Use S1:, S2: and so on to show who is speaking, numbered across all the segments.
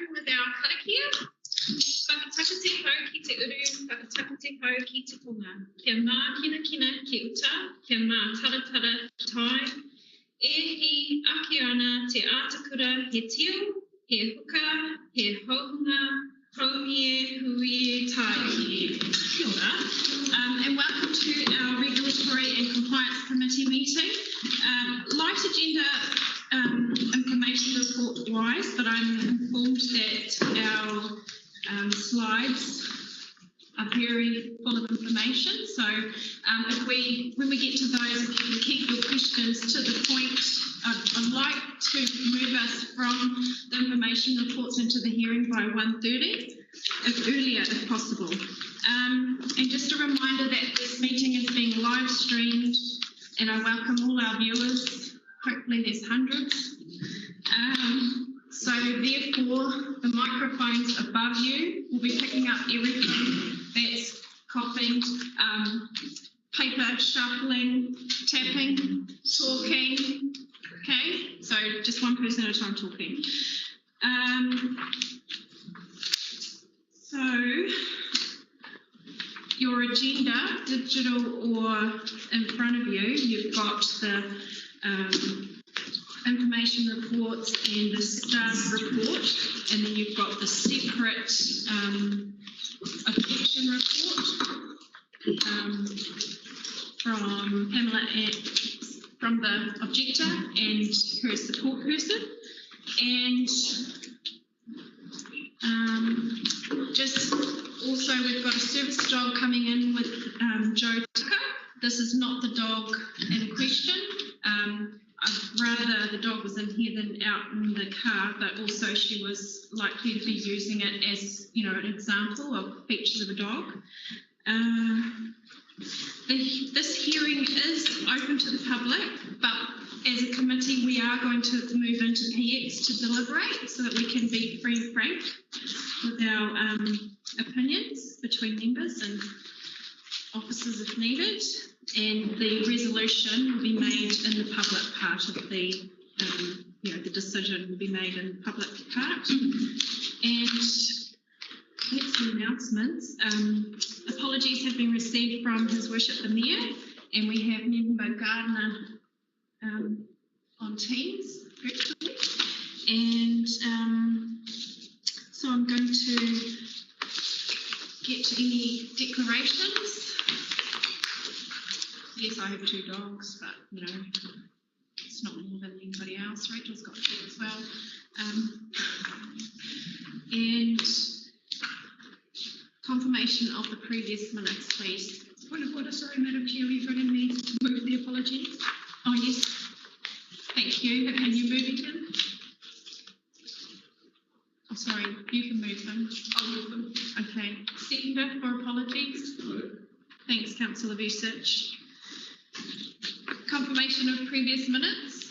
S1: open with our karakia. Whakatakate hau ki te uru, whakatakate hau ki te tonga. Kia mā kina kina ki uta, kia mā taratara tai. E hi ake ana te ātakura he tio, he huka, he hohunga, haumie, huie, tai. Kia ora. And welcome to our Regulatory and Compliance Committee meeting. Light agenda information report wise, but I'm informed that our slides are very full of information. So when we get to those, if you can keep your questions to the point, I'd like to move us from the information reports into the hearing by 1:30, earlier if possible. And just a reminder that this meeting is being live streamed, and I welcome all our viewers. Hopefully there's hundreds. So therefore, the microphones above you will be picking up everything that's coughing, paper shuffling, tapping, talking. Okay, so just one person at a time talking. So your agenda, digital or in front of you, you've got the information reports and the staff report, and then you've got the separate objection report from Pamela, from the objector and her support person, and just also we've got a service dog coming in with Joe Tucker. This is not the dog in question. I'd rather the dog was in here than out in the car, but also she was likely to be using it as, you know, an example of features of a dog. This hearing is open to the public, but as a committee we are going to move into PX to deliberate so that we can be free and frank with our opinions between members and officers if needed. And the resolution will be made in the public part of the, you know, the decision will be made in the public part. And that's the announcements. Apologies have been received from His Worship the Mayor, and we have Member Gardner on Teams virtually. And so I'm going to get to any declarations. Yes, I have 2 dogs, but you know, it's not more than anybody else. Rachel's got 2 as well. And confirmation of the previous minutes, please.
S2: Point of order, sorry, Madam Chair, you've written me to move the apologies.
S1: Oh yes, thank you. Can you move again? Oh, sorry, you can move them.
S2: I'll move them.
S1: Okay. Seconder for apologies.
S2: No.
S1: Thanks, Councillor Vucic. Confirmation of previous minutes.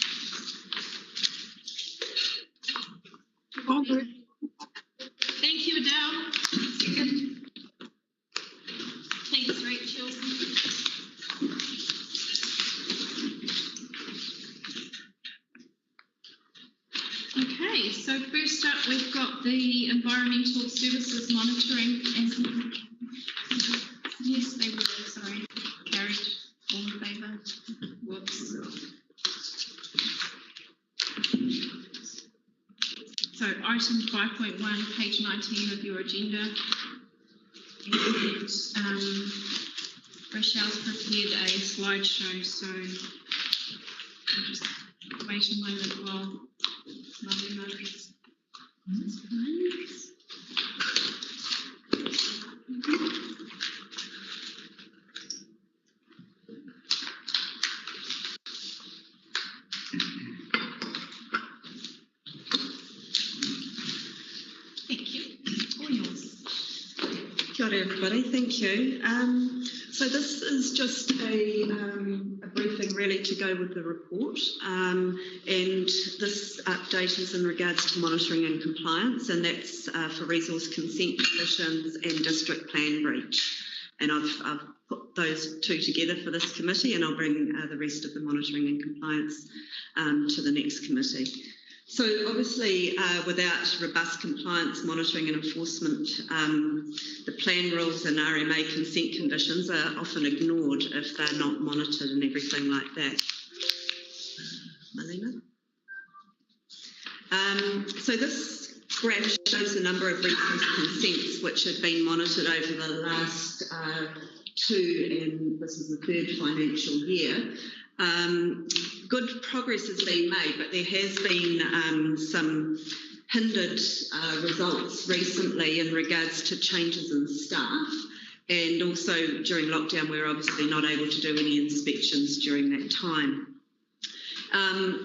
S1: Thank you, Adele. Second. Thanks, Rachel. Okay, so first up we've got the environmental services monitoring and yes, they were, sorry, carried. All in favour? Whoops. So item 5.1, page 19 of your agenda. And Rochelle's prepared a slideshow, so I'll just wait a moment while Molly moves.
S3: Kia ora everybody, thank you. So this is just a briefing really to go with the report, and this update is in regards to monitoring and compliance, and that's for resource consent petitions and district plan breach. And I've put those 2 together for this committee, and I'll bring the rest of the monitoring and compliance to the next committee. So obviously, without robust compliance, monitoring and enforcement, the plan rules and RMA consent conditions are often ignored if they're not monitored and everything like that. Malina? So this graph shows the number of recent consents which have been monitored over the last 2, and this is the 3rd financial year. Good progress has been made, but there has been some hindered results recently in regards to changes in staff, and also during lockdown we were obviously not able to do any inspections during that time.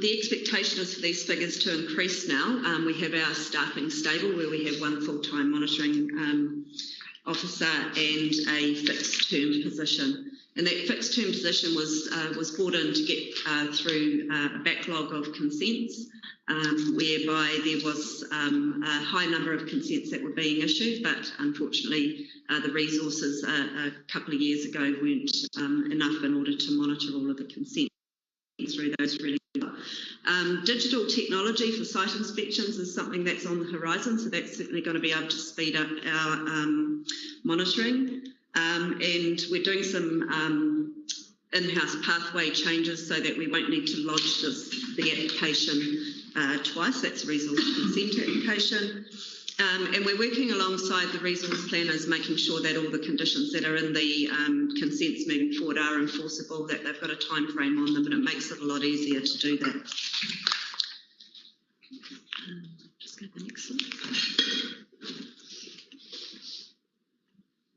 S3: The expectation is for these figures to increase now. We have our staffing stable where we have 1 full-time monitoring officer and a fixed-term position. And that fixed-term position was brought in to get through a backlog of consents, whereby there was a high number of consents that were being issued, but unfortunately the resources a couple of years ago weren't enough in order to monitor all of the consents through those really well. Digital technology for site inspections is something that's on the horizon, so that's certainly going to be able to speed up our monitoring. And we're doing some in-house pathway changes so that we won't need to lodge the application twice. That's a resource consent application. And we're working alongside the resource planners, making sure that all the conditions that are in the consents moving forward are enforceable, that they've got a time frame on them, and it makes it a lot easier to do that. Just go to the next slide.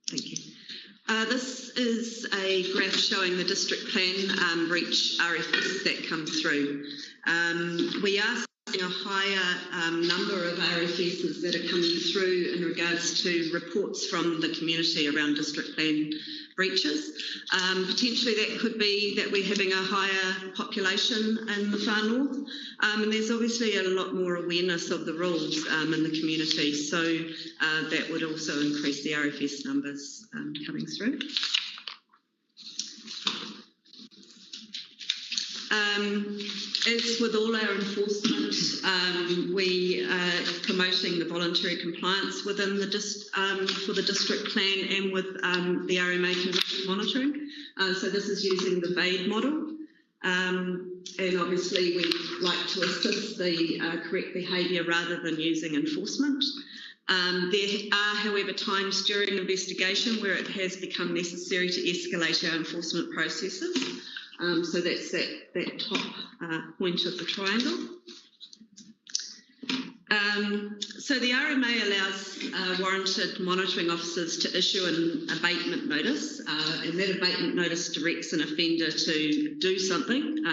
S3: Thank you. This is a graph showing the district plan breach RFS that come through. We are seeing a higher number of RFSs that are coming through in regards to reports from the community around district plan breaches. Potentially that could be that we're having a higher population in the far north, and there's obviously a lot more awareness of the rules in the community, so that would also increase the RFS numbers coming through. As with all our enforcement, we are promoting the voluntary compliance within the for the district plan and with the RMA condition monitoring. So this is using the VADE model, and obviously we like to assist the correct behaviour rather than using enforcement. There are, however, times during investigation where it has become necessary to escalate our enforcement processes. So that's that top point of the triangle. So the RMA allows warranted monitoring officers to issue an abatement notice, and that abatement notice directs an offender to do something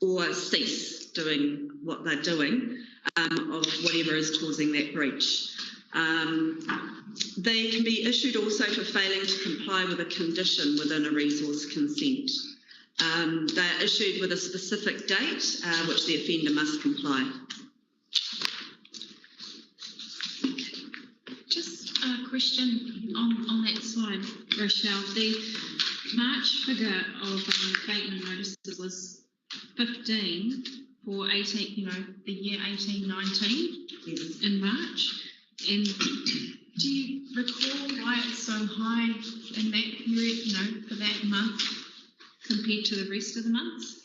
S3: or cease doing what they're doing of whatever is causing that breach. They can be issued also for failing to comply with a condition within a resource consent. They're issued with a specific date which the offender must comply.
S2: Just a question on that slide, Rochelle. The March figure of abatement notices was 15 for 18, the year 18-19
S3: Yes.
S2: in March. And do you recall why it's so high in that period, for that month compared to the rest of the months?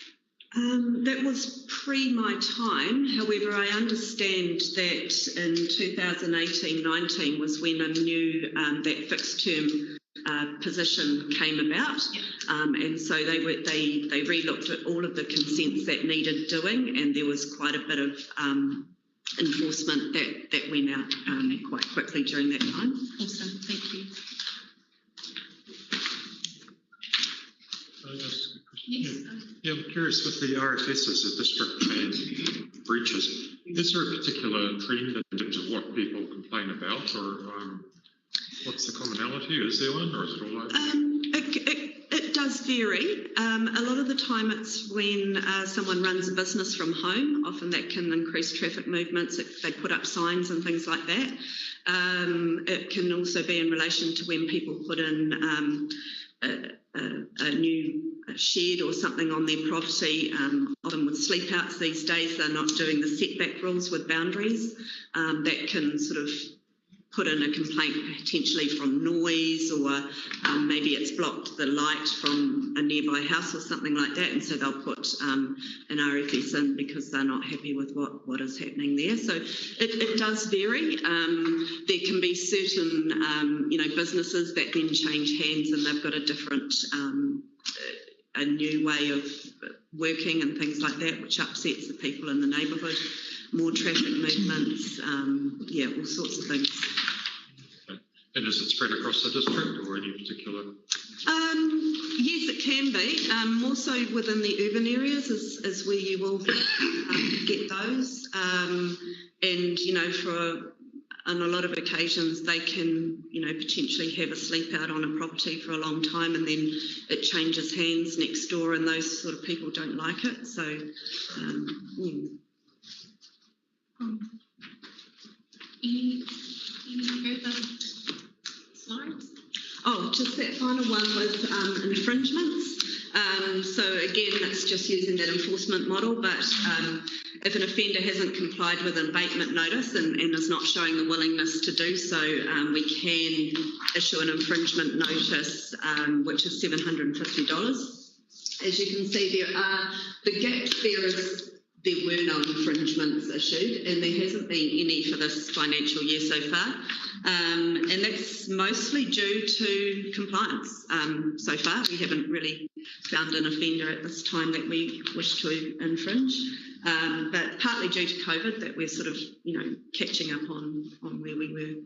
S3: That was pre my time. However, I understand that in 2018-19 was when a new that fixed term position came about, and so they re-looked at all of the consents that needed doing, and there was quite a bit of enforcement that went out quite quickly during that time.
S2: Awesome, thank you. Yes.
S4: Yeah, I'm curious with the RFSs, the district plan breaches, is there a particular trend in terms of what people complain about, or what's the commonality? Is there one, or is it all over?
S3: It does vary. A lot of the time it's when someone runs a business from home. Often that can increase traffic movements if they put up signs and things like that. It can also be in relation to when people put in a new shed or something on their property, often with sleep outs these days, they're not doing the setback rules with boundaries. That can sort of put in a complaint potentially from noise, or maybe it's blocked the light from a nearby house or something like that, and so they'll put an RFS in because they're not happy with what is happening there. So it does vary. There can be certain businesses that then change hands and they've got a different a new way of working and things like that, which upsets the people in the neighbourhood. More traffic movements, all sorts of things.
S4: And is it spread across the district or any particular?
S3: Yes, it can be. More so within the urban areas is where you will get those. And, on a lot of occasions they can, potentially have a sleep out on a property for a long time and then it changes hands next door and those sort of people don't like it. So,
S2: Any further slides?
S3: Oh, just that final one with infringements. So again, it's just using that enforcement model, but if an offender hasn't complied with an abatement notice and is not showing the willingness to do so, we can issue an infringement notice, which is $750. As you can see, the gap there were no infringements issued, and there hasn't been any for this financial year so far. And that's mostly due to compliance. So far, we haven't really found an offender at this time that we wish to infringe, but partly due to COVID that we're sort of, catching up on where we were.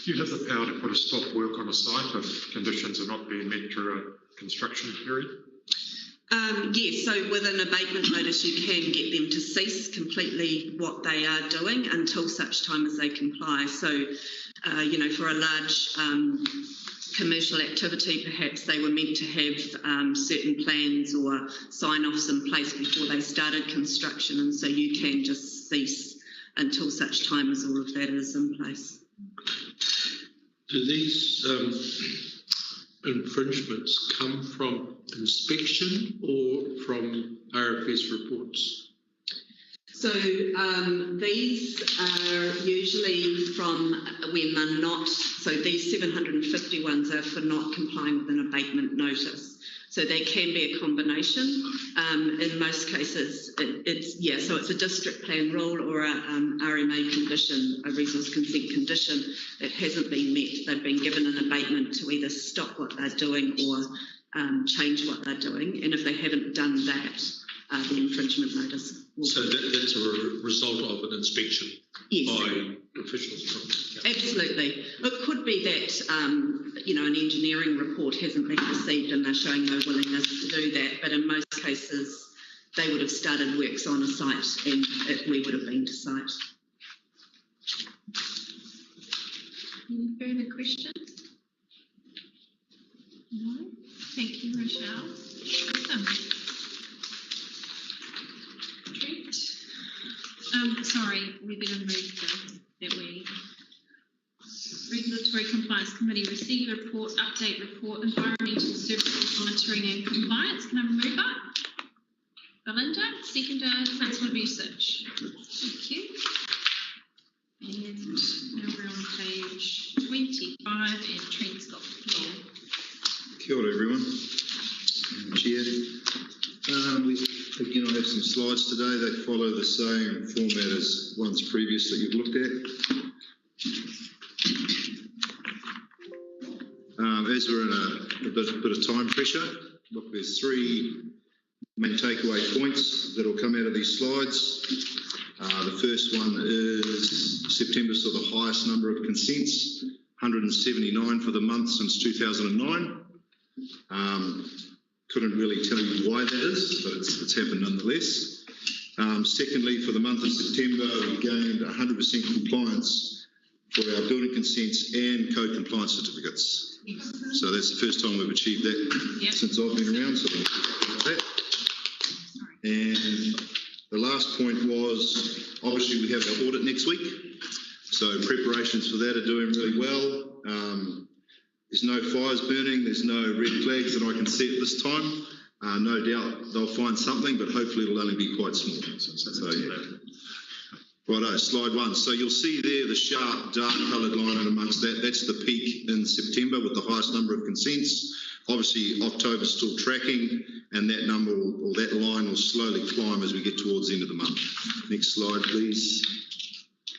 S4: Do you have the power to put a stop work on a site if conditions are not being met through a construction period?
S3: Yes, so with an abatement notice you can get them to cease completely what they are doing until such time as they comply. So, for a large commercial activity, perhaps they were meant to have certain plans or sign-offs in place before they started construction, and so you can just cease until such time as all of that is in place.
S5: Do these infringements come from inspection or from RFS reports?
S3: So these are usually from when they're not, so these 750 ones are for not complying with an abatement notice. So they can be a combination. In most cases, so it's a district plan rule or a RMA condition, a resource consent condition that hasn't been met. They've been given an abatement to either stop what they're doing or change what they're doing. And if they haven't done that, the infringement notice will
S5: So that's a result of an inspection by officials from the council.
S3: Absolutely. It could be that, an engineering report hasn't been received and they're showing no willingness to do that, but in most cases they would have started works on a site and we would have been to site.
S2: Any further questions? No? Thank you, Rochelle. Awesome. Sorry, we better move that we. Regulatory Compliance Committee received a report, update report, environmental services monitoring and compliance. Can I remove that? Belinda, seconder, Councillor Research. Thank you. And now we're on page 25 and Trent's got the floor.
S6: Kia ora everyone. Chair. Again, I have some slides today. They follow the same format as ones previous that you've looked at. As we're in a bit of time pressure, look, there's three main takeaway points that will come out of these slides. The first one is September saw the highest number of consents, 179 for the month since 2009. Couldn't really tell you why that is, but it's happened nonetheless. Secondly, for the month of September, we gained 100% compliance for our building consents and code compliance certificates. So that's the first time we've achieved that since I've been around. So that. And the last point was, obviously we have our audit next week. So preparations for that are doing really well. There's no fires burning, there's no red flags that I can see at this time. No doubt they'll find something, but hopefully it'll only be quite small. So yeah. Righto, slide 1. So you'll see there the sharp dark coloured line in amongst that. That's the peak in September with the highest number of consents. Obviously October's still tracking, and that number or that line will slowly climb as we get towards the end of the month. Next slide, please.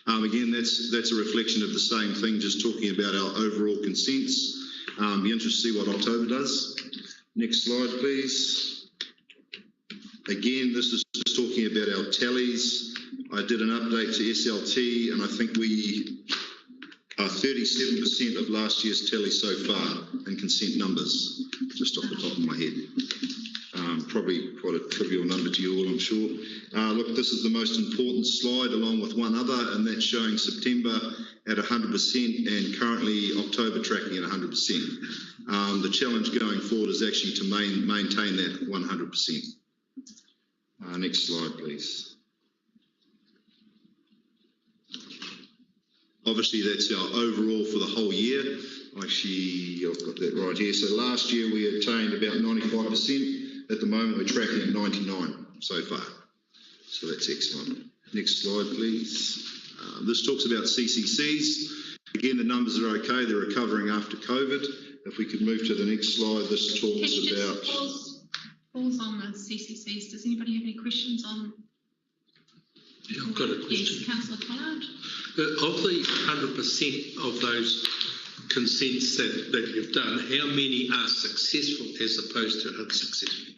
S6: Again, that's a reflection of the same thing, just talking about our overall consents. Be interested to see what October does. Next slide, please. Again, this is just talking about our tallies. I did an update to SLT, and I think we are 37% of last year's tally so far in consent numbers, just off the top of my head. Probably quite a trivial number to you all, I'm sure. Look, this is the most important slide along with one other, and that's showing September at 100% and currently October tracking at 100%. The challenge going forward is actually to maintain that 100%. Next slide, please. Obviously, that's our overall for the whole year. Actually, I've got that right here. So last year we attained about 95%. At the moment, we're tracking at 99 so far. So that's excellent. Next slide, please. This talks about CCCs. Again, the numbers are okay. They're recovering after COVID. If we could move to the next slide, this talks about... Can you just
S2: pause on the CCCs? Does anybody have any questions on...
S5: Yeah, I've got a question.
S2: Yes, Councillor Pollard.
S5: Of the 100% of those consents that you've done, how many are successful as opposed to unsuccessful?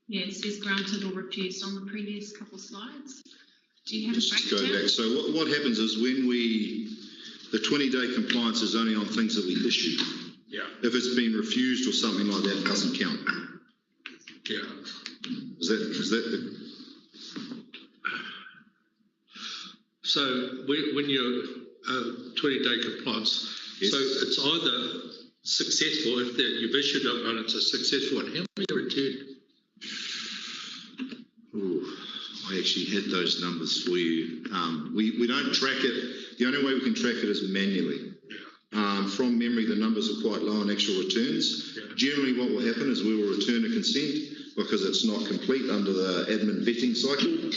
S2: Yeah, it says granted or refused on the previous couple slides. Do you have a breakdown?
S6: Just go back. So what happens is when the 20-day compliance is only on things that we issue.
S5: Yeah.
S6: If it's been refused or something like that, it doesn't count.
S5: Yeah.
S6: Is that the...
S5: So when you're 20-day compliance, yes. So it's either successful if you've issued it and it's a successful one. How many are returned?
S6: Ooh, I actually had those numbers for you. We don't track it. The only way we can track it is manually. Yeah. From memory, the numbers are quite low on actual returns. Yeah. Generally, what will happen is we will return a consent because it's not complete under the admin vetting cycle.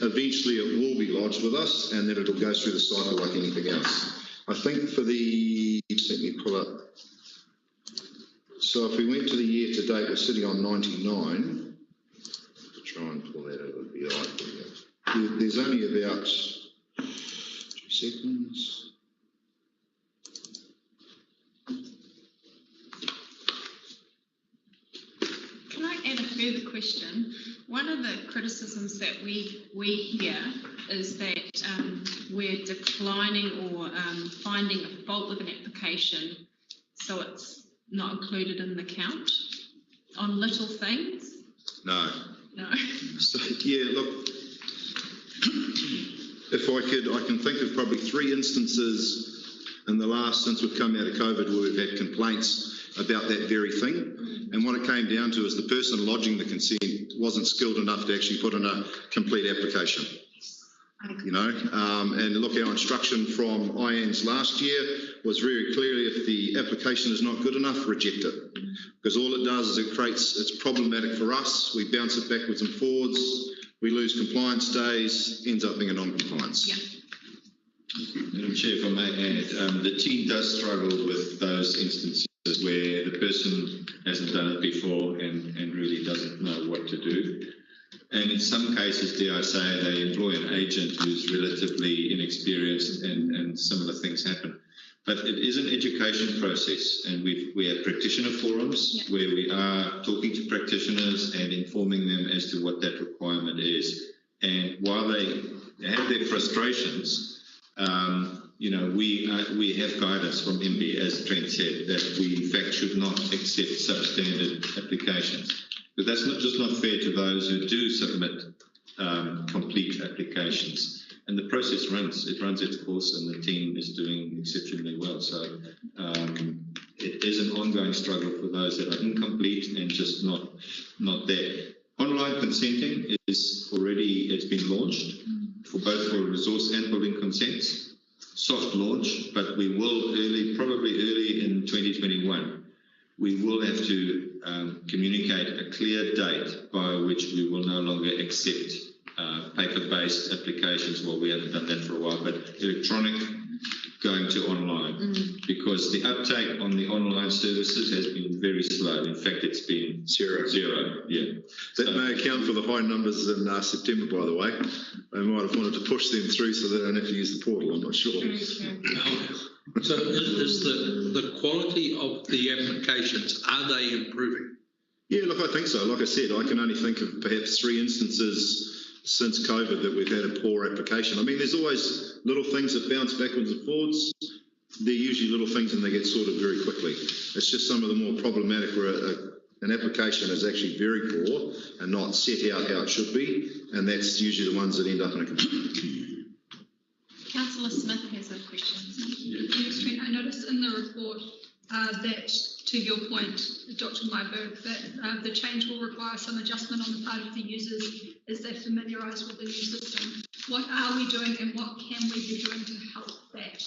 S6: Eventually, it will be lodged with us, and then it'll go through the cycle like anything else. I think for the... Let me pull up. So if we went to the year to date, we're sitting on 99. To try and pull that over the eye. There's only about 2 seconds.
S2: Can I add a further question? One of the criticisms that we hear is that we're declining or finding a fault with an application, so it's not included in the count on little things.
S6: No. So yeah, look, if I can think of probably 3 instances in the last, since we've come out of COVID, where we've had complaints about that very thing. And what it came down to is the person lodging the consent wasn't skilled enough to actually put in a complete application. You know, and look, our instruction from IANZ last year was very clearly, if the application is not good enough, reject it. Because all it does is it's problematic for us. We bounce it backwards and forwards. We lose compliance days, ends up being a non-compliance.
S2: Yeah.
S7: Madam Chair, if I may add, the team does struggle with those instances where the person hasn't done it before and really doesn't know what to do. And in some cases, dare I say, they employ an agent who's relatively inexperienced and similar things happen. But it is an education process, and we have practitioner forums where we are talking to practitioners and informing them as to what that requirement is. And while they have their frustrations, you know, we have guidance from MB, as Trent said, that we in fact should not accept substandard applications. But that's just not fair to those who do submit complete applications. And the process runs its course, and the team is doing exceptionally well. So it is an ongoing struggle for those that are incomplete and just not there. Online consenting it's been launched for both for resource and building consents. soft launch, but we will probably early in 2021, we will have to communicate a clear date by which we will no longer accept paper-based applications. Well, we haven't done that for a while, but electronic going to online, because the uptake on the online services has been very slow. In fact, it's been zero. Yeah.
S6: That may account for the high numbers in September, by the way. They might have wanted to push them through so they don't have to use the portal, I'm not sure.
S5: So is the quality of the applications, are they improving?
S6: Yeah, look, I think so. Like I said, I can only think of perhaps 3 instances since COVID that we've had a poor application. I mean, there's always little things that bounce backwards and forwards. They're usually little things and they get sorted very quickly. It's just some of the more problematic where an application is actually very poor and not set out how it should be, and that's usually the ones that end up in a complaint.
S2: Councillor Smith has a question.
S8: I noticed in the report that, to your point, Dr. Myberg, that the change will require some adjustment on the part of the users as they familiarise with the new system. What are we doing and what can we be doing to help that?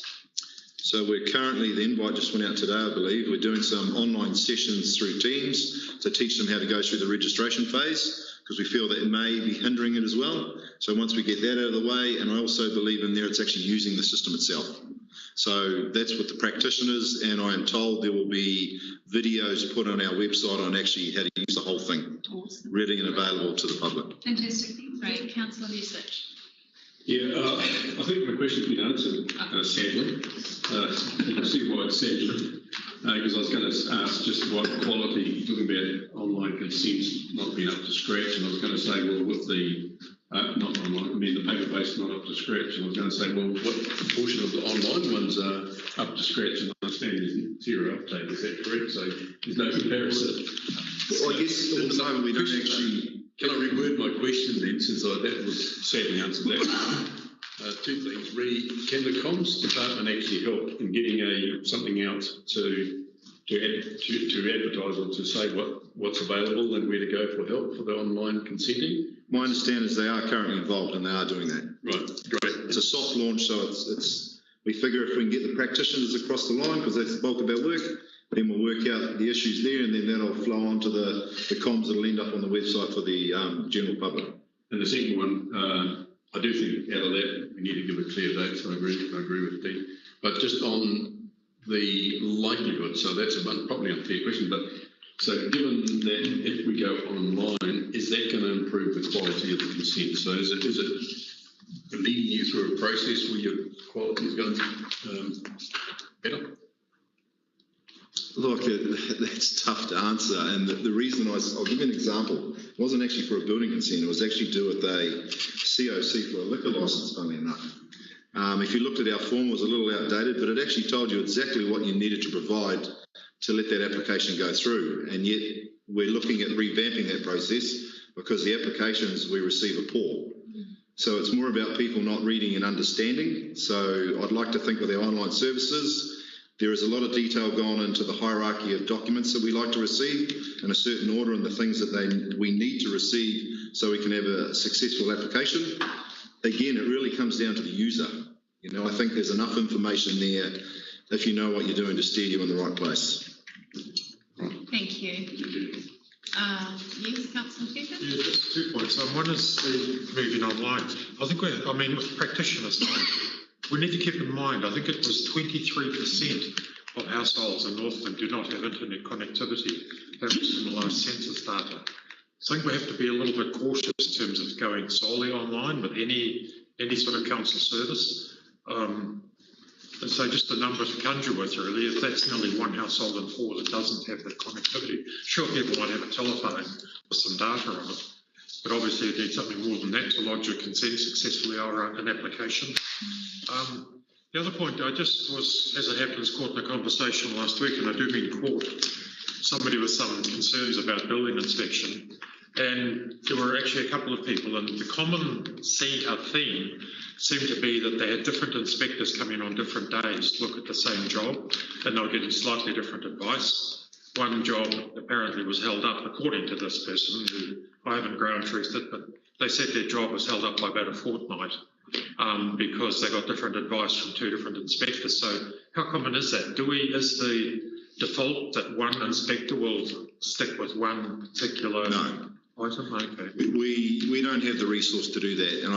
S6: So we're currently, the invite just went out today, I believe. We're doing some online sessions through Teams to teach them how to go through the registration phase, because we feel that it may be hindering it as well. So once we get that out of the way, and I also believe in there it's actually using the system itself. So that's with the practitioners, and I am told there will be videos put on our website on actually how to use the whole thing, ready and available to the public.
S8: Fantastic.
S2: Great. Councillor Music.
S9: Yeah, I think my question's been answered, sadly. You can see why it's sadly, because I was going to ask just what quality, talking about online consents not being up to scratch, and I was going to say, well, with the not online, I mean the paper-based not up to scratch, and I was going to say, well, what proportion of the online ones are up to scratch, and I understand there's zero uptake, is that correct? So there's no comparison.
S6: Well, I guess at the moment we don't actually...
S9: Can I reword my question then, since that was sadly answered that? 2 things. Can the comms department actually help in getting something out to advertise or to say what's available and where to go for help for the online consenting?
S6: My understanding is they are currently involved and they are doing that.
S9: Right, great.
S6: It's a soft launch, so it's we figure if we can get the practitioners across the line, because that's the bulk of our work, then we'll work out the issues there, and then that'll flow on to the comms that'll end up on the website for the general public.
S9: And the second one, I do think out of that we need to give a clear date, so I agree with Dean. But just on the likelihood, so that's probably an unfair question, but so given that if we go online, is that going to improve the quality of the consent? So is it leading you through a process where your quality is going to be better?
S6: Look, that's tough to answer, and the reason I'll give you an example. It wasn't actually for a building consent, it was actually to do with a COC for a liquor licence, funnily enough. If you looked at our form, it was a little outdated, but it actually told you exactly what you needed to provide to let that application go through, and yet we're looking at revamping that process because the applications we receive are poor. So it's more about people not reading and understanding. So I'd like to think with our online services, there is a lot of detail gone into the hierarchy of documents that we like to receive in a certain order and the things that we need to receive so we can have a successful application. Again, it really comes down to the user. You know, I think there's enough information there if you know what you're doing to steer you in the right place.
S2: Thank you. Yes, Councillor Pepper?
S4: Yeah, just 2 points. One is the moving online. I think with practitioners, we need to keep in mind, I think it was 23% of households in Northland do not have internet connectivity. That was in the last census data. So I think we have to be a little bit cautious in terms of going solely online with any sort of council service. And so just the number to conjure with, really, if that's nearly 1 household in 4 that doesn't have that connectivity. Sure, people might have a telephone with some data on it, but obviously you need something more than that to lodge a consent successfully or an application. The other point, I just was, as it happens, caught in a conversation last week, and I do mean caught, somebody with some concerns about building inspection, and there were actually a couple of people, and the common theme seemed to be that they had different inspectors come in on different days to look at the same job, and they were getting slightly different advice. One job apparently was held up, according to this person, who I haven't ground truthed it, but they said their job was held up by about a fortnight. because they got different advice from two different inspectors. So how common is that? Is the default that one inspector will stick with one particular item? Okay.
S6: We don't have the resource to do that, and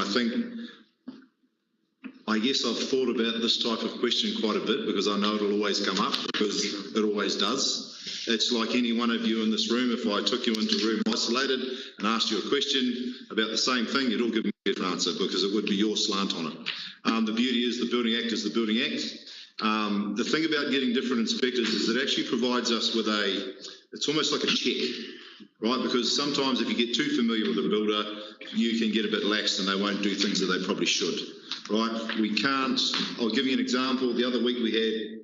S6: I guess I've thought about this type of question quite a bit because I know it'll always come up, because it always does. It's like any one of you in this room, if I took you into a room isolated and asked you a question about the same thing, you'd all give me a different answer because it would be your slant on it. The beauty is the Building Act is the Building Act. The thing about getting different inspectors is it actually provides us with it's almost like a check, right? Because sometimes if you get too familiar with a builder, you can get a bit lax and they won't do things that they probably should, right? We can't, I'll give you an example. The other week we had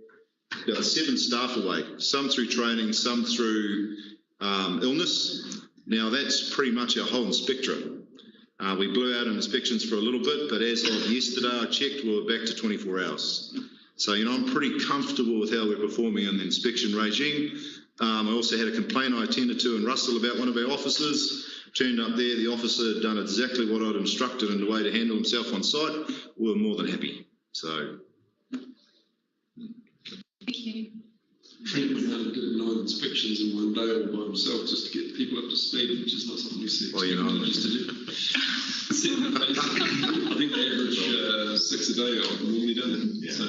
S6: about 7 staff away, some through training, some through illness. Now that's pretty much our whole inspectorate. We blew out inspections for a little bit, but as of yesterday I checked, we were back to 24 hours. So, I'm pretty comfortable with how we're performing in the inspection regime. I also had a complaint I attended to in Russell about one of our officers. Turned up there, the officer had done exactly what I'd instructed in the way to handle himself on site. We were more than happy. So.
S2: Thank you.
S9: Trent went out and did 9 inspections in one day all by himself just to get people up to speed, which is not something we see just to do. I think they average 6 a day normally, don't they?
S6: Yeah,
S9: so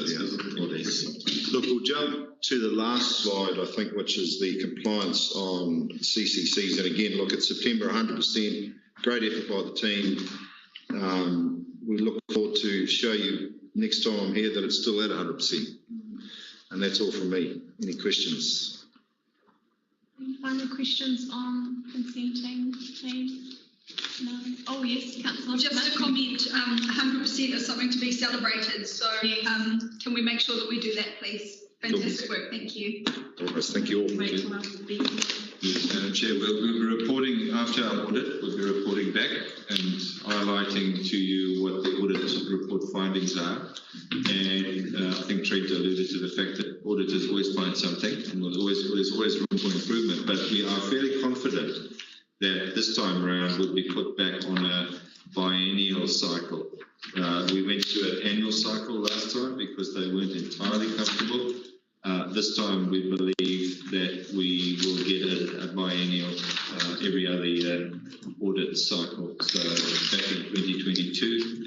S6: Look, we'll jump to the last slide, I think, which is the compliance on CCCs. And again, look, it's September 100%. Great effort by the team. We look forward to show you next time I'm here that it's still at 100%. And that's all from me. Any questions?
S2: Any final questions on consenting, please? No. Oh yes, Councillor.
S8: Just a comment, 100% is something to be celebrated. So can we make sure that we do that, please? Fantastic work. Thank you.
S6: All right, thank you all.
S7: Yes, Madam Chair, we'll be reporting after our audit. We'll be reporting back and highlighting to you what the audit report findings are. And I think Trent alluded to the fact that auditors always find something, and there's always room for improvement. But we are fairly confident that this time around will be put back on a biennial cycle. We went to an annual cycle last time because they weren't entirely comfortable. This time we believe that we will get a biennial every other year audit cycle. So back in 2022,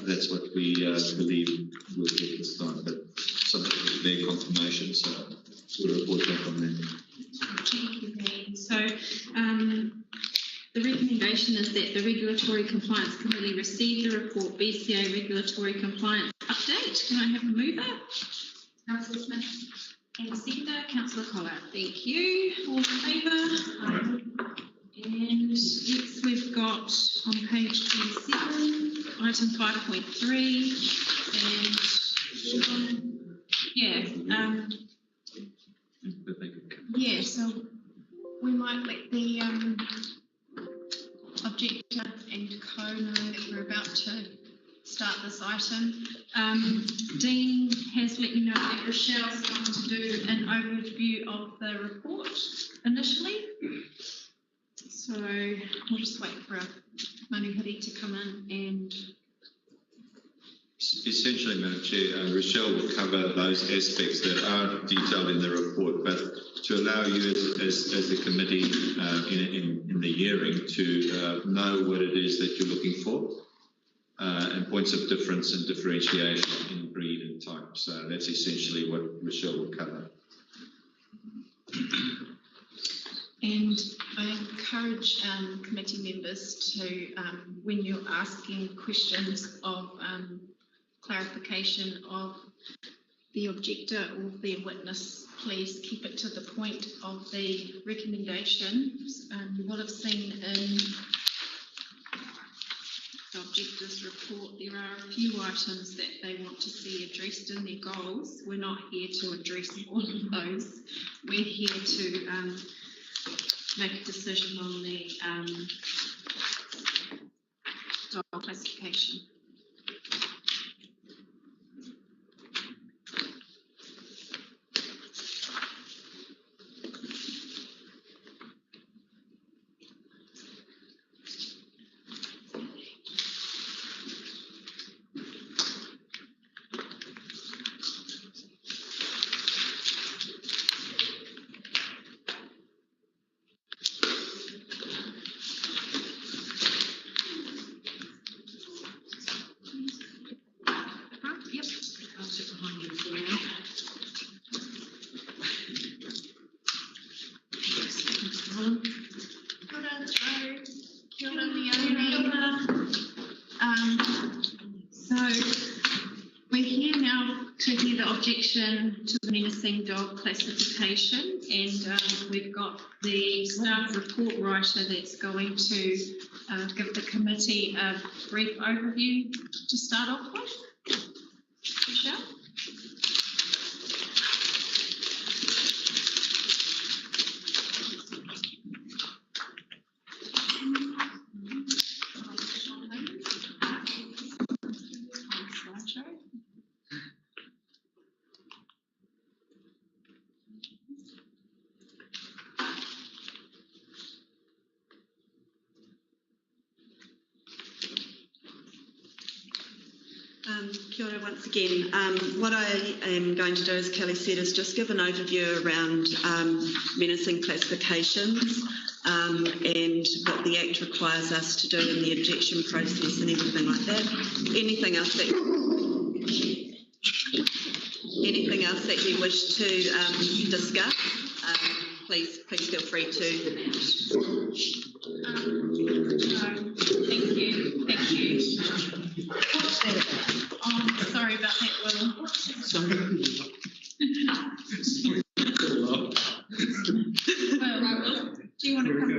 S7: that's what we believe we'll get this time, but subject to their confirmation, so we'll report back on that.
S2: Thank you, Dean. So the recommendation is that the Regulatory Compliance Committee receive the report BCA Regulatory Compliance Update. Can I have a mover? Councillor Smith. And seconder, Councillor Collard. Thank you. All in favour? And next we've got on page 27, item 5.3, and so we might let the objector and co know that we're about to start this item. Dean has let me know that Rochelle's going to do an overview of the report initially. So we'll just wait for a manuhiri to come in and...
S7: Essentially, Madam Chair, Rochelle will cover those aspects that are detailed in the report, but to allow you as the committee in the hearing to know what it is that you're looking for and points of difference and differentiation in breed and type. So that's essentially what Rochelle will cover.
S2: And I encourage committee members to, when you're asking questions of clarification of the objector or their witness, please keep it to the point of the recommendations. You will have seen in the objector's report there are a few items that they want to see addressed in their goals. We're not here to address all of those. We're here to make a decision on the goal classification. objection to the menacing dog classification, and we've got the staff report writer that's going to give the committee a brief overview to start off with. Michelle?
S3: Kia ora once again. What I am going to do, as Kelly said, is just give an overview around menacing classifications and what the Act requires us to do in the objection process and everything like that. Anything else that you wish to discuss, please feel free to.
S2: No, thank you. Oh, sorry about that, Will. Will, do you want to come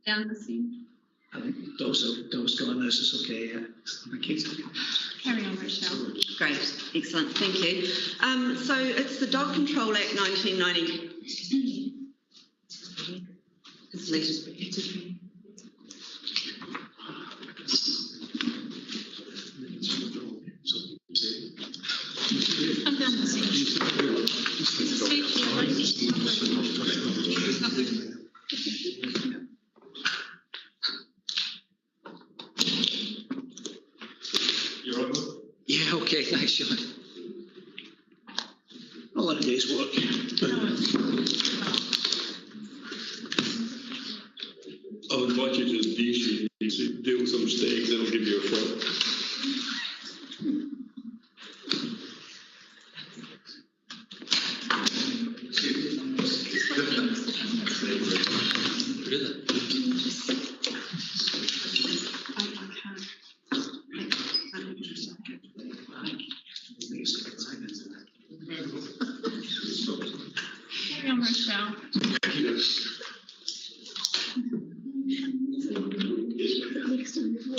S2: down the scene?
S10: I think dogs going this is okay, yeah. Thank you.
S2: Carry on, Rochelle.
S3: Great, excellent, thank you. So it's the Dog Control Act 1990.
S2: Come down the scene.
S10: Yeah, okay, thanks, Sean. All in a day's work.
S9: I'll invite you to the DC to deal with some stags, that'll give you a fright.
S2: Carry on, Rochelle.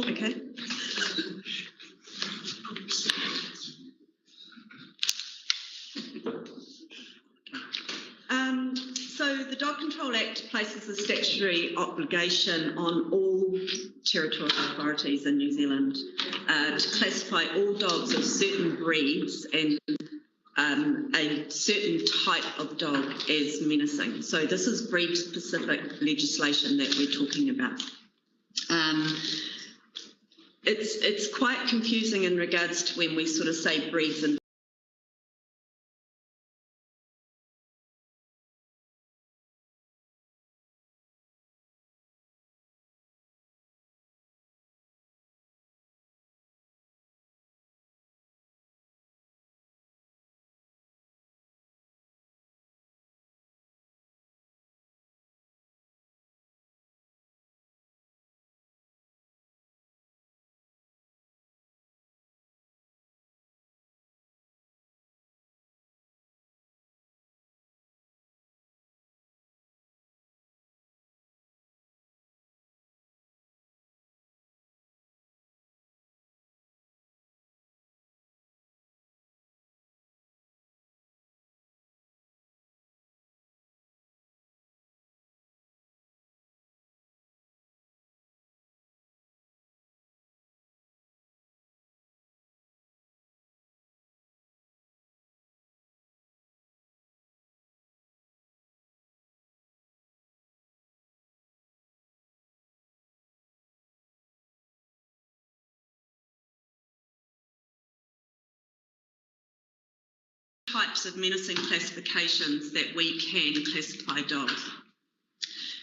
S3: Okay. So the Dog Control Act places a statutory obligation on all territorial authorities in New Zealand to classify all dogs of certain breeds and a certain type of dog as menacing. So this is breed-specific legislation that we're talking about. It's quite confusing in regards to when we sort of say breeds and types of menacing classifications that we can classify dogs.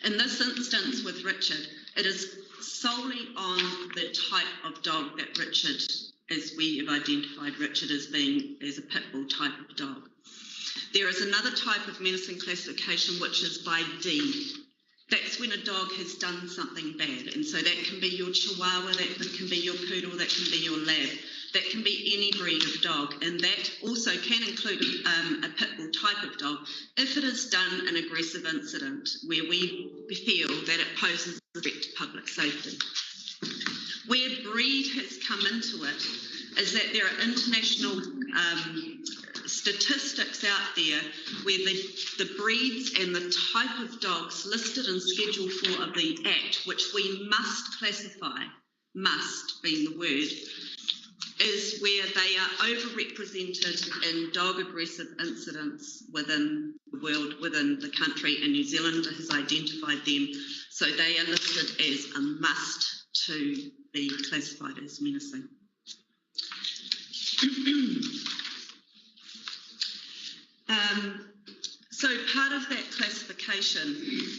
S3: In this instance with Richard, it is solely on the type of dog that Richard, as we have identified Richard as being as a pit bull type of dog. There is another type of menacing classification which is by deed. That's when a dog has done something bad, and so that can be your Chihuahua, that can be your Poodle, that can be your Lab. That can be any breed of dog, and that also can include a pit bull type of dog if it is done an aggressive incident where we feel that it poses a threat to public safety. Where breed has come into it is that there are international statistics out there where the breeds and the type of dogs listed in Schedule 4 of the Act, which we must classify, must being the word, is where they are overrepresented in dog aggressive incidents within the world, within the country, and New Zealand has identified them. So they are listed as a must to be classified as menacing. So part of that classification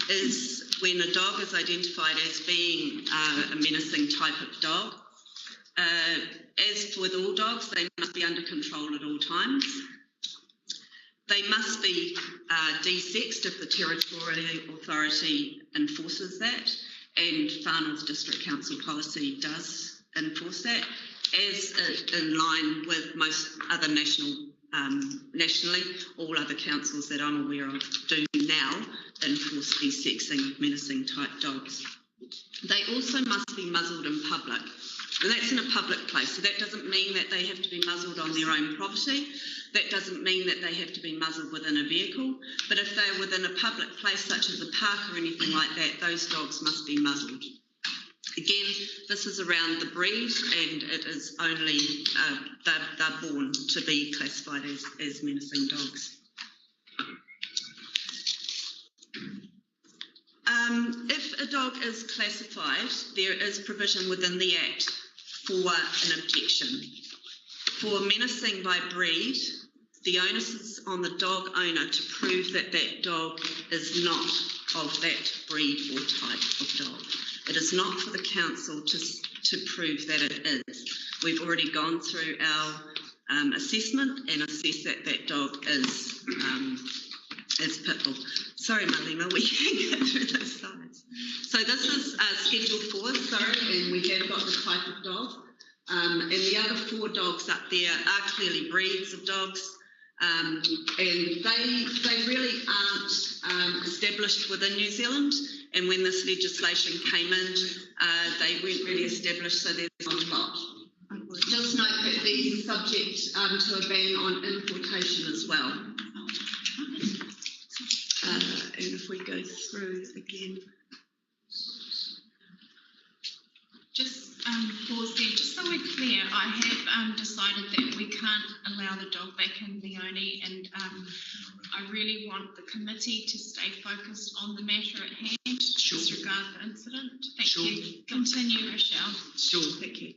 S3: is when a dog is identified as being a menacing type of dog. As with all dogs, they must be under control at all times. They must be de-sexed if the Territorial Authority enforces that, and Far North District Council policy does enforce that, as in line with most other nationally, all other councils that I'm aware of do now enforce de-sexing of menacing type dogs. They also must be muzzled in public, and that's in a public place. So that doesn't mean that they have to be muzzled on their own property. That doesn't mean that they have to be muzzled within a vehicle. But if they're within a public place, such as a park or anything like that, those dogs must be muzzled. Again, this is around the breed, and it is only they're born to be classified as menacing dogs. If a dog is classified, there is provision within the Act for an objection. For menacing by breed, the onus is on the dog owner to prove that that dog is not of that breed or type of dog. It is not for the council to prove that it is. We've already gone through our assessment and assessed that that dog is pit bull. Sorry, Malima, we can't get through those slides. So this is Schedule 4, sorry, and we have got the type of dog. And the other 4 dogs up there are clearly breeds of dogs. And they really aren't established within New Zealand. And when this legislation came in, they weren't really established, so there's not a lot. Just note that these are subject to a ban on importation as well. And if we go through again.
S2: Just pause there, just so we're clear, I have decided that we can't allow the dog back in Leone, and I really want the committee to stay focused on the matter at hand,
S3: Sure.
S2: disregard the incident. Thank
S3: Sure.
S2: you. Continue, Rochelle.
S3: Sure, thank you.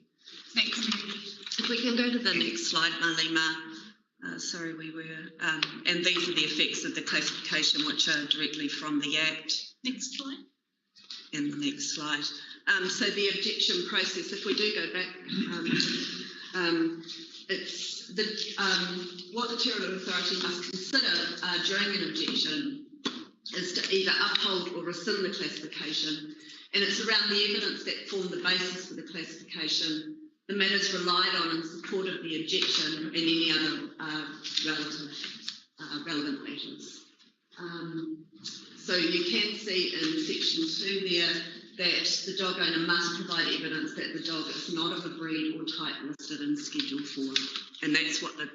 S2: Thanks, Mary.
S3: If we can go to the next slide, Malima. Sorry, we were, and these are the effects of the classification, which are directly from the Act.
S2: Next slide.
S3: And the next slide. So the objection process, if we do go back, it's what the Territorial Authority must consider during an objection is to either uphold or rescind the classification, and it's around the evidence that formed the basis for the classification, the matters relied on in support of the objection, and any other relevant matters. So you can see in section 2 there that the dog owner must provide evidence that the dog is not of a breed or type listed in Schedule 4, and that's what the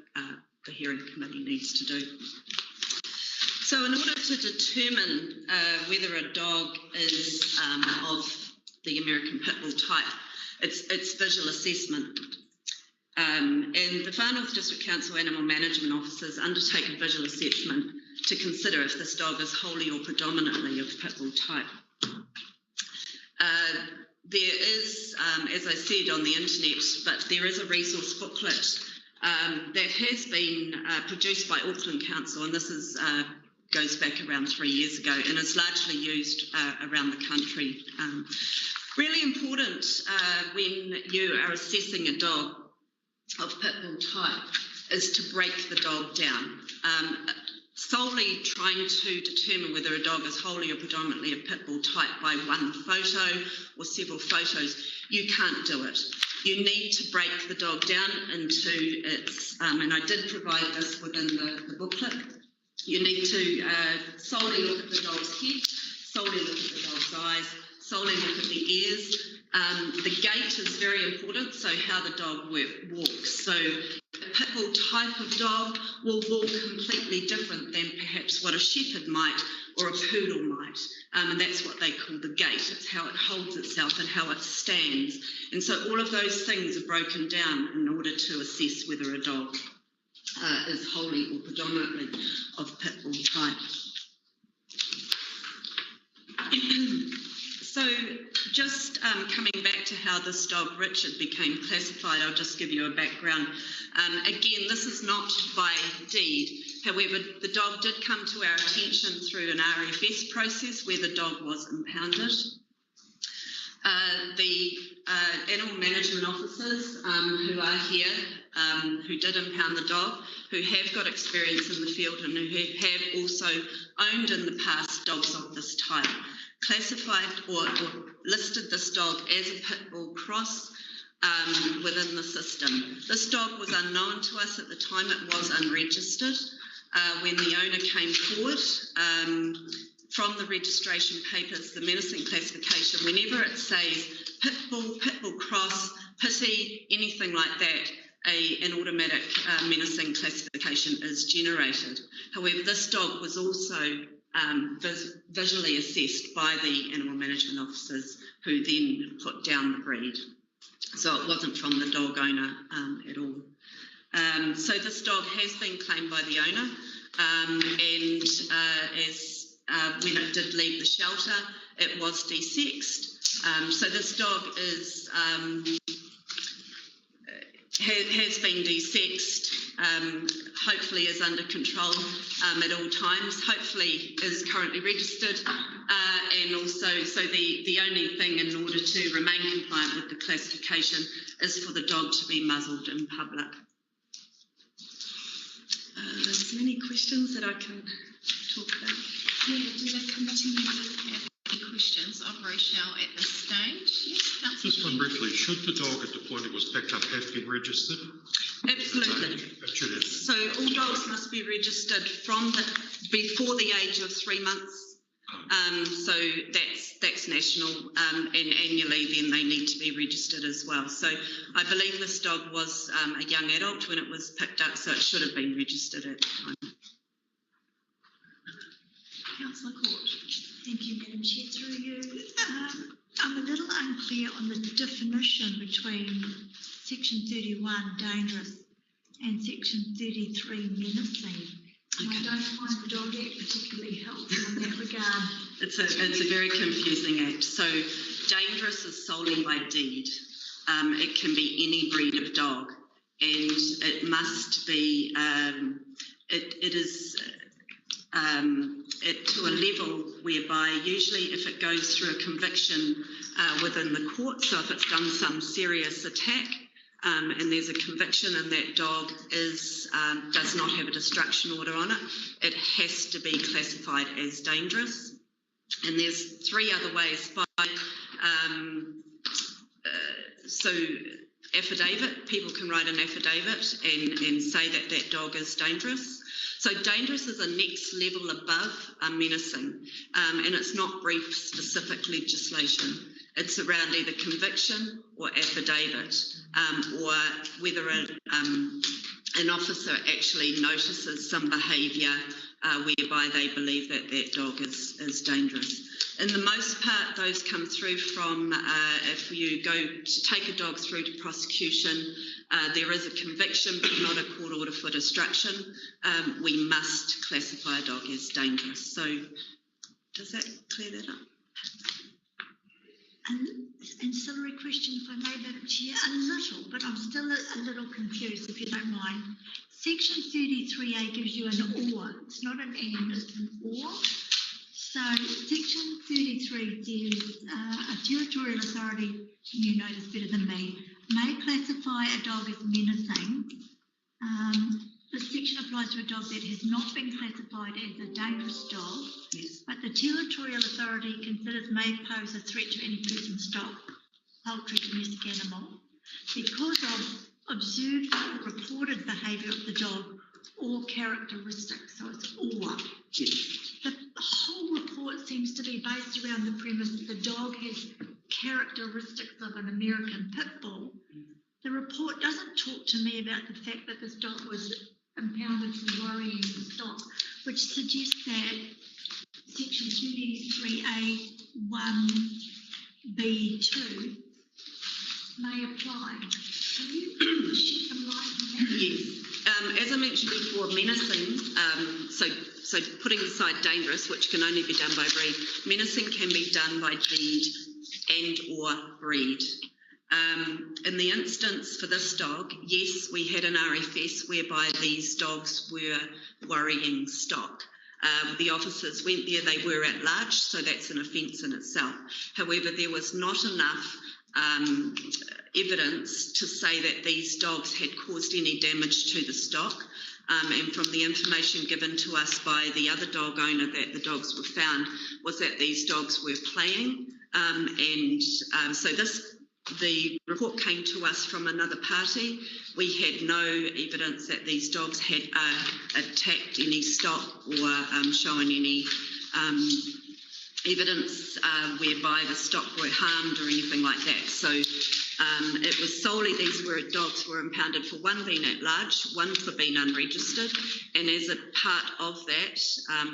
S3: hearing committee needs to do. So in order to determine whether a dog is of the American Pit Bull type, it's visual assessment. And the Far North District Council Animal Management Officers undertake a visual assessment to consider if this dog is wholly or predominantly of Pit Bull type. There is, as I said, on the internet, but there is a resource booklet that has been produced by Auckland Council, and this is goes back around 3 years ago, and is largely used around the country. Really important when you are assessing a dog of Pit Bull type is to break the dog down. Solely trying to determine whether a dog is wholly or predominantly a Pit Bull type by one photo or several photos, you can't do it. you need to break the dog down into its, and I did provide this within the booklet, you need to solely look at the dog's head, solely look at the dog's eyes, solely look at the ears. The gait is very important, so how the dog walks. So a pit bull type of dog will walk completely different than perhaps what a shepherd might or a poodle might. And that's what they call the gait. It's how it holds itself and how it stands. And so all of those things are broken down in order to assess whether a dog is wholly or predominantly of pit bull type. So just coming back to how this dog Richard became classified, I'll just give you a background. Again, this is not by deed. However, the dog did come to our attention through an RFS process where the dog was impounded. The animal management officers who are here, who did impound the dog, who have got experience in the field and who have also owned in the past dogs of this type, classified or listed this dog as a pit bull cross within the system. This dog was unknown to us at the time. It was unregistered. When the owner came forward from the registration papers, the menacing classification, whenever it says pit bull cross, pitty, anything like that, an automatic menacing classification is generated. However, this dog was also visually assessed by the animal management officers who then put down the breed. So it wasn't from the dog owner at all. So this dog has been claimed by the owner and as when it did leave the shelter, it was desexed. So this dog is has been desexed, hopefully is under control at all times, hopefully is currently registered, and also, so the only thing in order to remain compliant with the classification is for the dog to be muzzled in public. Is there any questions that I can talk about?
S2: Yeah, do the committee members have any questions of Rochelle at this stage? Yes, Councillor.
S4: Just one briefly, should the dog at the point it was picked up have been registered?
S3: Absolutely. So all dogs must be registered from before the age of 3 months. So that's national, and annually then they need to be registered as well. So I believe this dog was a young adult when it was picked up, so it should have been registered at the time.
S2: Councillor Court.
S11: Thank you, Madam Chair. Through you, I'm a little unclear on the definition between Section 31, dangerous, and Section 33, menacing. Okay. I don't find the Dog Act particularly helpful in that regard.
S3: It's a very confusing act. So dangerous is solely by deed. It can be any breed of dog, and it must be. It is to a level whereby usually if it goes through a conviction within the court, so if it's done some serious attack and there's a conviction and that dog does not have a destruction order on it, it has to be classified as dangerous. And there's 3 other ways by so affidavit, people can write an affidavit and say that that dog is dangerous. So dangerous is a next level above menacing, and it's not brief specific legislation. It's around either conviction or affidavit, or whether an officer actually notices some behaviour whereby they believe that that dog is dangerous. In the most part, those come through from if you go to take a dog through to prosecution, there is a conviction but not a court order for destruction. We must classify a dog as dangerous. So does that clear that up?
S11: An ancillary question, if I may, Madam Chair, a little, but I'm still a little confused, if you don't mind. Section 33A gives you an or. It's not an and, it's an or. So Section 33 says a territorial authority, you know this better than me, may classify a dog as menacing. This section applies to a dog that has not been classified as a dangerous dog, yes, but the territorial authority considers may pose a threat to any person, stock, poultry, domestic animal. because of observed or reported behaviour of the dog or characteristics, so it's or. The whole report seems to be based around the premise that the dog has characteristics of an American pit bull. The report doesn't talk to me about the fact that this dog was impounded for worrying stock, which suggests that Section 283A(1)(b)(2) may apply. Can you shed some light on that?
S3: Yes. As I mentioned before, menacing, so putting aside dangerous, which can only be done by breed, menacing can be done by deed and or breed. In the instance for this dog, yes, we had an RFS whereby these dogs were worrying stock. The officers went there, they were at large, so that's an offence in itself. However, there was not enough evidence to say that these dogs had caused any damage to the stock. And from the information given to us by the other dog owner that the dogs were found, was that these dogs were playing. So the report came to us from another party. We had no evidence that these dogs had attacked any stock or shown any evidence whereby the stock were harmed or anything like that. So it was solely these dogs were impounded for one being at large, one for being unregistered, and as a part of that,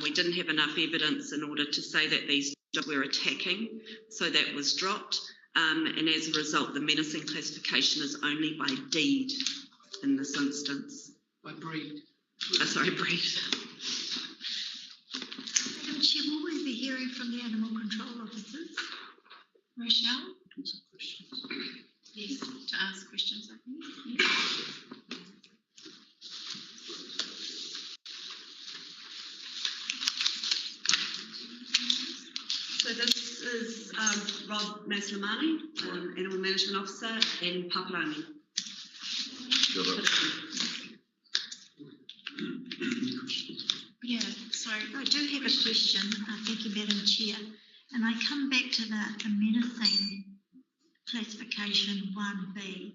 S3: we didn't have enough evidence in order to say that these dogs were attacking, so that was dropped. And as a result, the menacing classification is only by deed in this instance.
S10: By breed.
S3: Sorry, breed.
S11: Madam Chair, will we be hearing from the animal control officers?
S2: Rochelle? Yes, to ask questions, I think. Yes.
S3: So this is Rob Maslamani, Animal Management Officer, and Papalani.
S11: Yeah, so I do have a question. Thank you, Madam Chair. And I come back to the menacing classification 1B.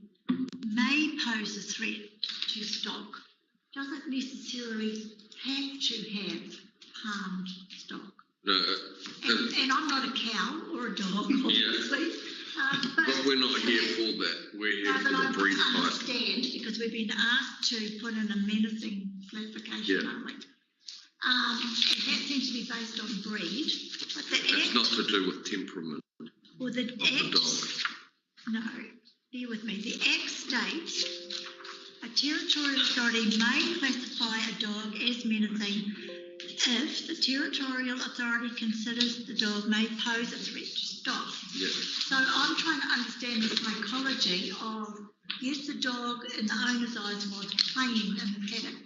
S11: May pose a threat to stock. Doesn't necessarily have to have harmed stock.
S5: No,
S11: and I'm not a cow or a dog, obviously.
S5: but we're not here for that. We're here for the breed
S11: type. I understand,
S5: type.
S11: because we've been asked to put in a menacing classification, aren't we? And that seems to be based on breed. But
S5: it's not to do with temperament of the dog.
S11: No, bear with me. The Act states a territorial authority may classify a dog as menacing if the territorial authority considers the dog may pose a threat to stock.
S5: Yes.
S11: So I'm trying to understand the psychology of, yes, the dog in the owner's eyes was playing in the paddock.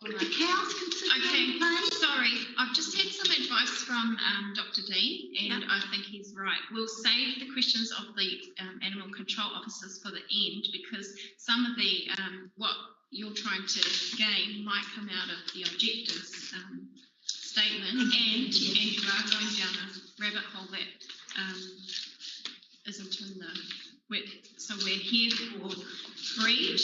S11: The cows considered play?
S2: Sorry, I've just had some advice from Dr. Dean, and I think he's right. We'll save the questions of the animal control officers for the end, because some of the what you're trying to gain might come out of the objectives statement, and you are going down a rabbit hole that isn't in the. So we're here for breed,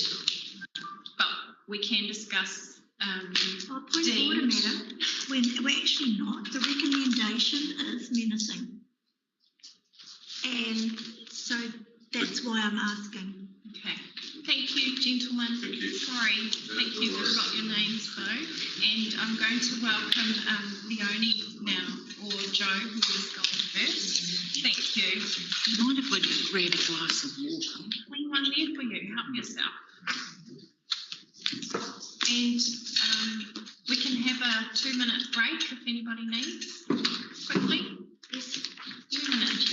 S2: but we can discuss.
S11: Point of order, madam. We're actually not. The recommendation is menacing, and so that's why I'm asking.
S2: Okay. Thank you, gentlemen.
S5: Thank you.
S2: Sorry. Thank you. We've got your names though, and I'm going to welcome Leonie now, or Joe, who is going first. Thank you.
S10: Do you mind if I just grab a glass of water?
S2: Clean one there for you. Help yourself. And we can have a 2-minute break if anybody needs. Quickly. Yes, 2 minutes.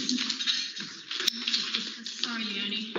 S2: Sorry, Leonie.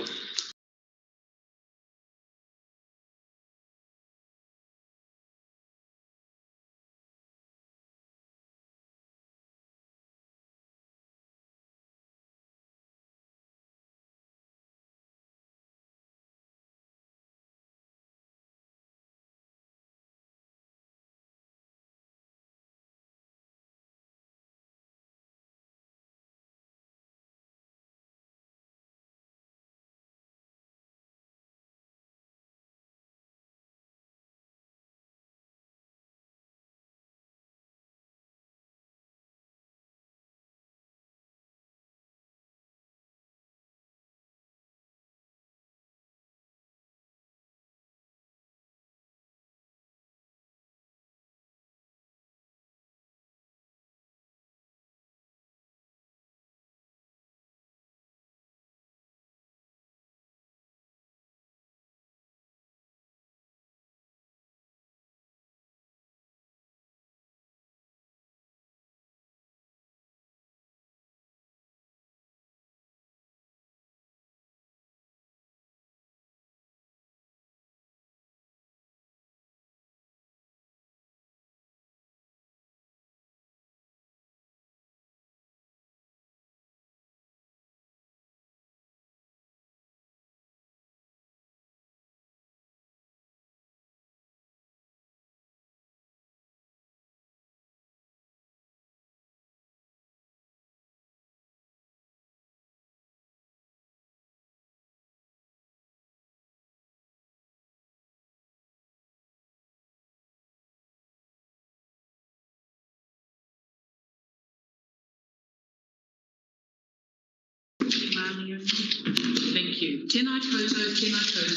S12: Thank you. Tēnā koutou, tēnā koutou.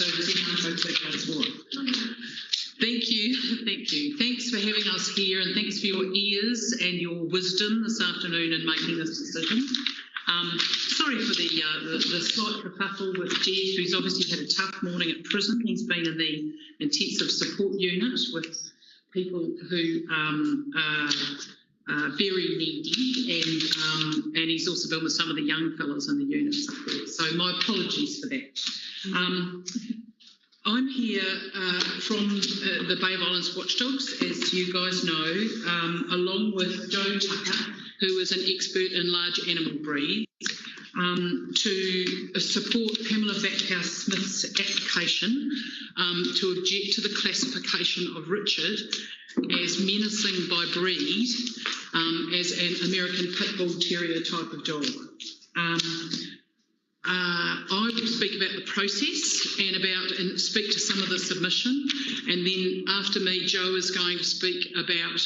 S12: Thank you. Thanks for having us here, and thanks for your ears and your wisdom this afternoon in making this decision. Sorry for the slight kerfuffle with Jeff, who's obviously had a tough morning at prison. He's been in the intensive support unit with people who are very needy, and he's also been with some of the young fellas in the units up there. So my apologies for that. I'm here from the Bay of Islands Watchdogs, as you guys know, along with Joe Tucker, who is an expert in large animal breeds, to support Pamela Backhouse-Smith's application to object to the classification of Richard as menacing by breed as an American Pit Bull Terrier type of dog. I will speak about the process and speak to some of the submission, and then after me, Joe is going to speak about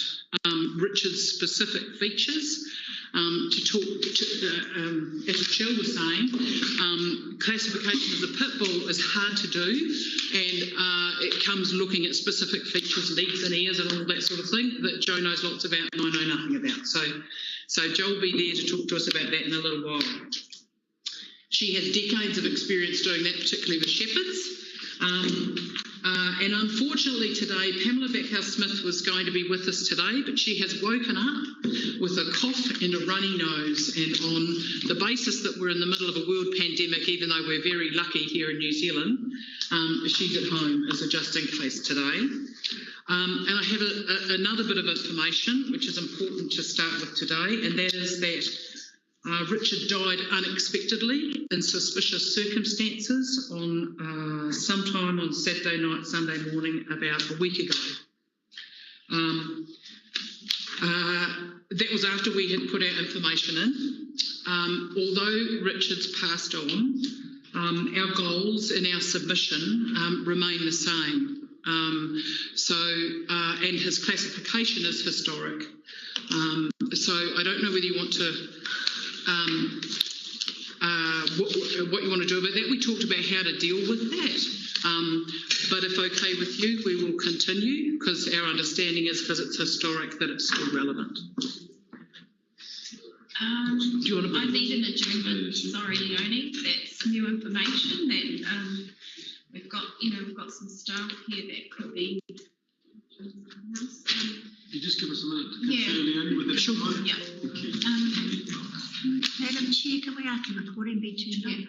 S12: Richard's specific features. To talk to, as Jill was saying, classification as a pit bull is hard to do, and it comes looking at specific features, legs and ears and all that sort of thing that Joe knows lots about and I know nothing about. So Joe will be there to talk to us about that in a little while. She has decades of experience doing that, particularly with shepherds. And unfortunately today, Pamela Backhouse-Smith was going to be with us today, but she has woken up with a cough and a runny nose. And on the basis that we're in the middle of a world pandemic, even though we're very lucky here in New Zealand, she's at home as a just in case today. And I have another bit of information, which is important to start with today, and that is that Richard died unexpectedly in suspicious circumstances on sometime on Saturday night, Sunday morning, about a week ago. That was after we had put our information in. Although Richard's passed on, our goals in our submission remain the same. And his classification is historic. So I don't know whether you want to what you want to do about that. We talked about how to deal with that, but if okay with you, we will continue because our understanding is because it's historic that it's still relevant. Do you want to?
S2: I need an adjournment. Sorry, Leonie. That's new information that we've got some staff here that could be.
S9: You just give us a minute to consider, Leonie, with that.
S2: Sure.
S9: Thank
S2: Yeah.
S11: Madam Chair, can we ask the recording be turned on?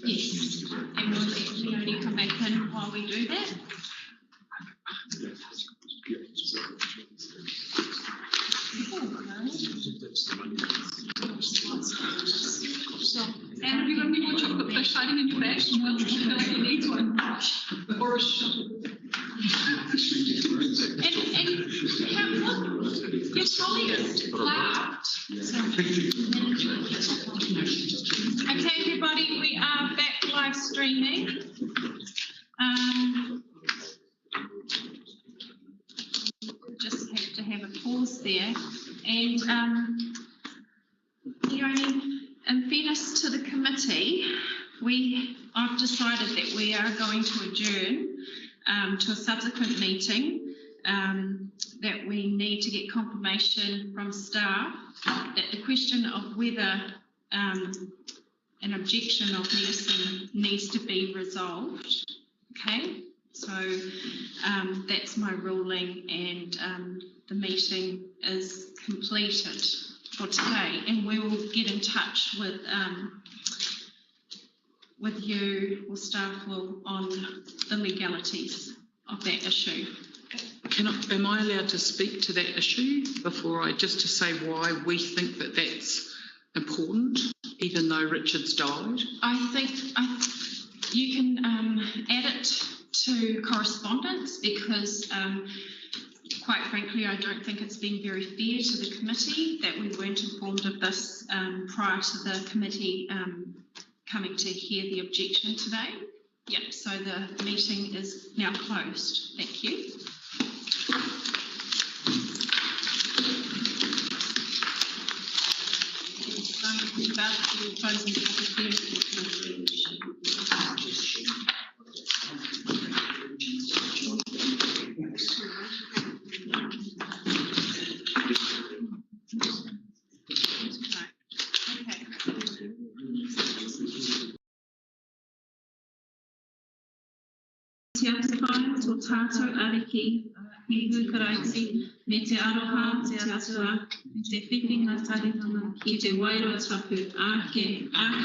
S2: Yes, and we'll let Leonie come back in while we do that.
S8: And have you got any more chocolate fish hiding in your bag? Well, you feel like you need one. Or a and your trolley is loud.
S2: Okay, everybody, we are back live streaming. Just have to have a pause there. And Leonie, in fairness to the committee, I've decided that we are going to adjourn to a subsequent meeting, that we need to get confirmation from staff that the question of whether an objection of medicine needs to be resolved. Okay, so that's my ruling, and the meeting is completed for today, and we will get in touch with you, or staff will, on the legalities of that issue.
S12: Am I allowed to speak to that issue before just to say why we think that that's important, even though Richard's died?
S2: I think you can add it to correspondence, because quite frankly, I don't think it's been very fair to the committee that we weren't informed of this prior to the committee coming to hear the objection today. Yeah, so the meeting is now closed. Thank you. Te atapai tō tātou ariki, he hukaraiti, me te aroha, te atua, me te whiwhinga tarihanga, ki te wairua tapu, ake, ana.